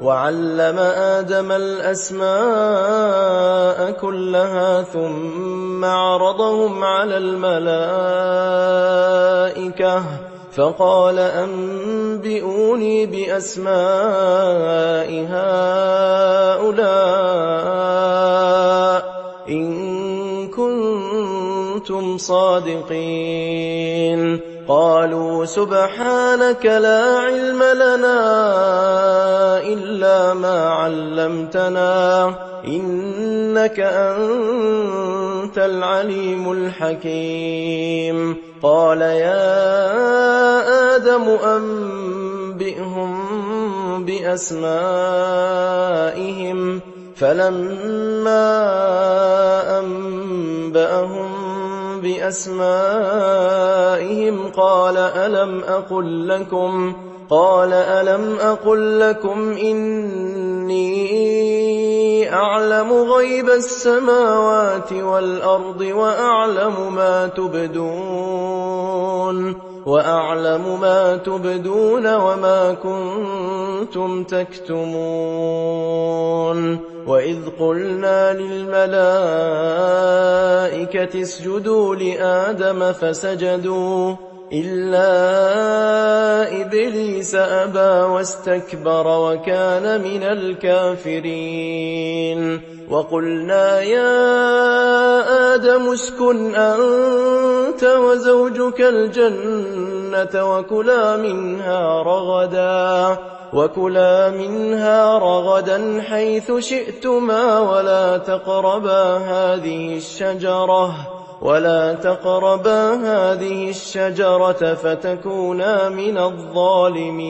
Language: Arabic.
وعلم آدم الأسماء كلها ثم عرضهم على الملائكة فقال أنبئوني بأسماء هؤلاء إن كنتم صادقين. قالوا سبحانك لا علم لنا إلا ما علمتنا إنك أنت العليم الحكيم. قال يا آدم أنبئهم بأسمائهم فلما أنبأهم بأسمائهم قال ألم أقل لكم إني أعلم غيب السماوات والأرض وأعلم ما تبدون وما كنتم تكتمون. وإذ قلنا للملائكة اسجدوا لآدم فسجدوا إلا إبليس أبى واستكبر وكان من الكافرين. وقلنا يا آدم اسكن أنت وزوجك الجنة وكلا منها رغدا حيث شئتما ولا تقربا هذه الشجرة فتكونا من الظالمين.